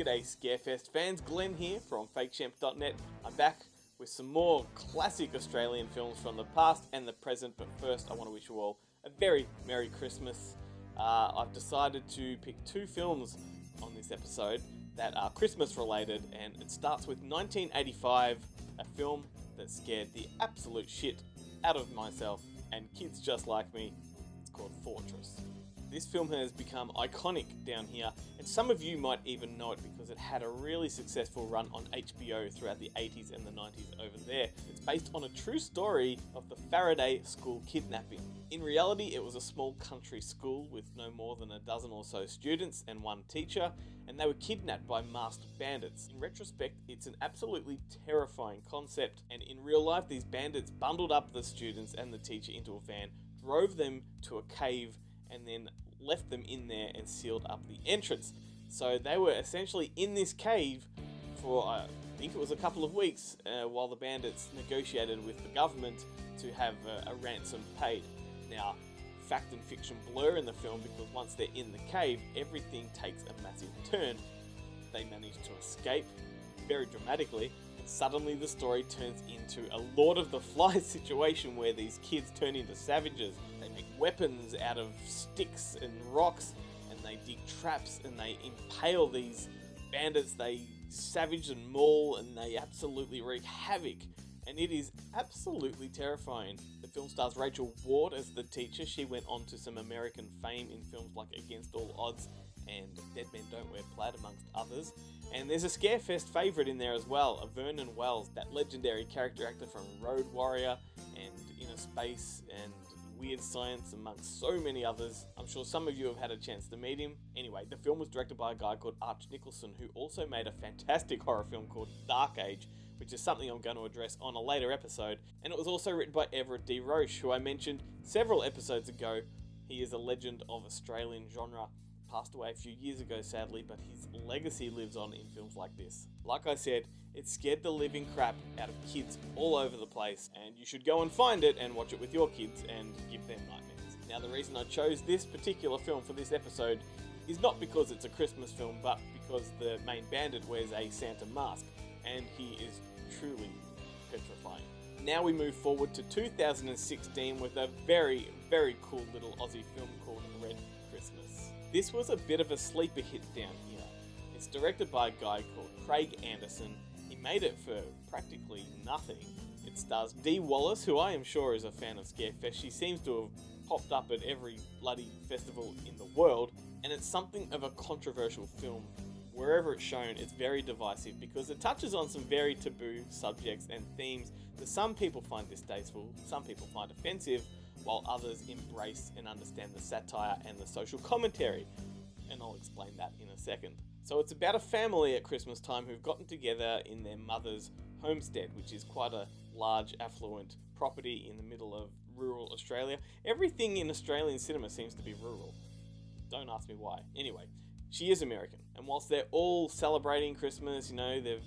G'day ScareFest fans, Glenn here from fakechamp.net. I'm back with some more classic Australian films from the past and the present, but first I want to wish you all a very Merry Christmas. I've decided to pick two films on this episode that are Christmas related, and it starts with 1985, a film that scared the absolute shit out of myself and kids just like me. It's called Fortress. This film has become iconic down here, and some of you might even know it because it had a really successful run on HBO throughout the 80s and the 90s over there. It's based on a true story of the Faraday school kidnapping. In reality, it was a small country school with no more than a dozen or so students and one teacher, and they were kidnapped by masked bandits. In retrospect, it's an absolutely terrifying concept, and in real life, these bandits bundled up the students and the teacher into a van, drove them to a cave, and then left them in there and sealed up the entrance. So they were essentially in this cave for, I think it was a couple of weeks, while the bandits negotiated with the government to have a ransom paid. Now, fact and fiction blur in the film because once they're in the cave, everything takes a massive turn. They manage to escape very dramatically, and suddenly the story turns into a Lord of the Flies situation where these kids turn into savages. They make weapons out of sticks and rocks, and they dig traps and they impale these bandits. They savage and maul, and they absolutely wreak havoc, and it is absolutely terrifying. The film stars Rachel Ward as the teacher. She went on to some American fame in films like Against All Odds and Dead Men Don't Wear Plaid, amongst others. And there's a ScareFest favourite in there as well, a Vernon Wells, that legendary character actor from Road Warrior and Inner Space and Weird Science, amongst so many others. I'm sure some of you have had a chance to meet him. Anyway, the film was directed by a guy called Arch Nicholson, who also made a fantastic horror film called Dark Age, which is something I'm going to address on a later episode. And it was also written by Everett D. Roche, who I mentioned several episodes ago. He is a legend of Australian genre. Passed away a few years ago, sadly, but his legacy lives on in films like this. Like I said, it scared the living crap out of kids all over the place, and you should go and find it and watch it with your kids and give them nightmares. Now, the reason I chose this particular film for this episode is not because it's a Christmas film, but because the main bandit wears a Santa mask, and he is truly petrifying. Now we move forward to 2016 with a very, very cool little Aussie film called Red Christmas. This was a bit of a sleeper hit down here. It's directed by a guy called Craig Anderson. He made it for practically nothing. It stars Dee Wallace, who I am sure is a fan of ScareFest. She seems to have popped up at every bloody festival in the world, and it's something of a controversial film. Wherever it's shown, it's very divisive because it touches on some very taboo subjects and themes that some people find distasteful, some people find offensive, while others embrace and understand the satire and the social commentary. And I'll explain that in a second. So it's about a family at Christmas time who've gotten together in their mother's homestead, which is quite a large, affluent property in the middle of rural Australia. Everything in Australian cinema seems to be rural. Don't ask me why. Anyway, she is American, and whilst they're all celebrating Christmas, they're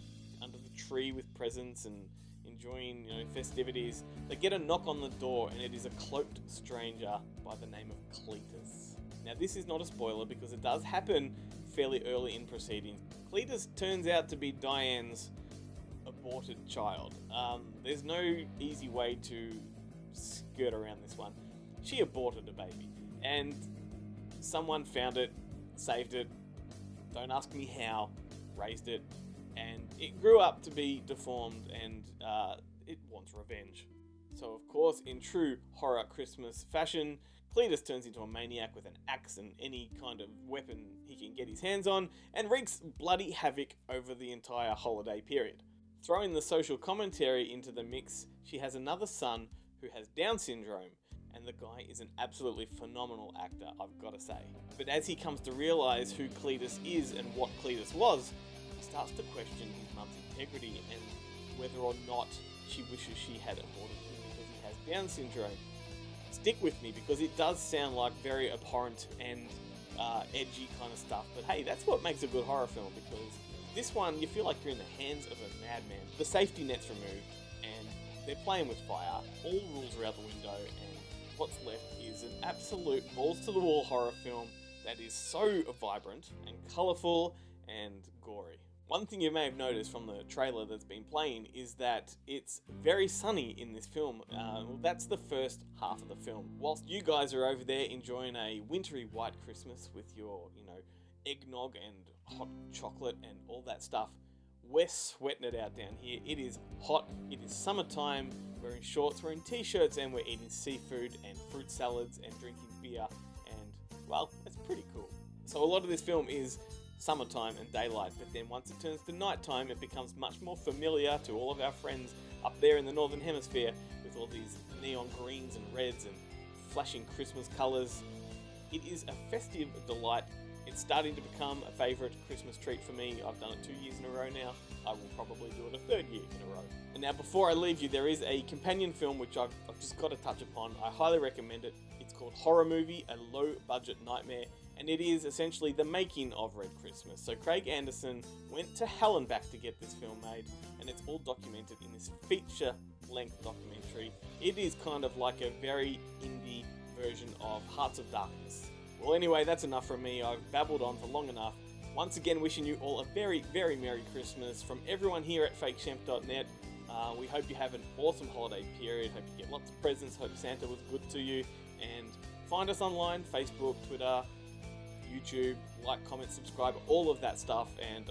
under the tree with presents and enjoying, festivities, they get a knock on the door, and it is a cloaked stranger by the name of Cletus. Now, this is not a spoiler because it does happen fairly early in proceedings. Cletus turns out to be Diane's aborted child. There's no easy way to skirt around this one. She aborted a baby, and someone found it, saved it, don't ask me how, raised it, and it grew up to be deformed, and it wants revenge. So of course, in true horror Christmas fashion, Cletus turns into a maniac with an axe and any kind of weapon he can get his hands on, and wreaks bloody havoc over the entire holiday period. Throwing the social commentary into the mix, she has another son who has Down syndrome, and the guy is an absolutely phenomenal actor, I've got to say. But as he comes to realise who Cletus is and what Cletus was, he starts to question his mum's integrity and whether or not she wishes she had aborted him because he has Down syndrome. Stick with me because it does sound like very abhorrent and edgy kind of stuff, but hey, that's what makes a good horror film, because this one, you feel like you're in the hands of a madman. The safety net's removed, and they're playing with fire, all rules are out the window, and what's left is an absolute balls-to-the-wall horror film that is so vibrant and colourful and gory. One thing you may have noticed from the trailer that's been playing is that it's very sunny in this film. Well, that's the first half of the film. Whilst you guys are over there enjoying a wintry white Christmas with your, eggnog and hot chocolate and all that stuff, we're sweating it out down here. It is hot, it is summertime, we're in shorts, we're in t-shirts, and we're eating seafood and fruit salads and drinking beer, and, well, it's pretty cool. So a lot of this film is summertime and daylight, but then once it turns to nighttime, it becomes much more familiar to all of our friends up there in the Northern Hemisphere with all these neon greens and reds and flashing Christmas colours. It is a festive delight. It's starting to become a favourite Christmas treat for me. I've done it 2 years in a row now. I will probably do it a third year in a row. And now, before I leave you, there is a companion film which I've just got to touch upon. I highly recommend it. It's called Horror Movie, A Low Budget Nightmare, and it is essentially the making of Red Christmas. So Craig Anderson went to hell and back to get this film made, and it's all documented in this feature-length documentary. It is kind of like a very indie version of Hearts of Darkness. Well, anyway, that's enough from me. I've babbled on for long enough. Once again, wishing you all a very, very Merry Christmas from everyone here at fakeshemp.net. We hope you have an awesome holiday period. Hope you get lots of presents. Hope Santa was good to you. And find us online, Facebook, Twitter, YouTube, like, comment, subscribe, all of that stuff. And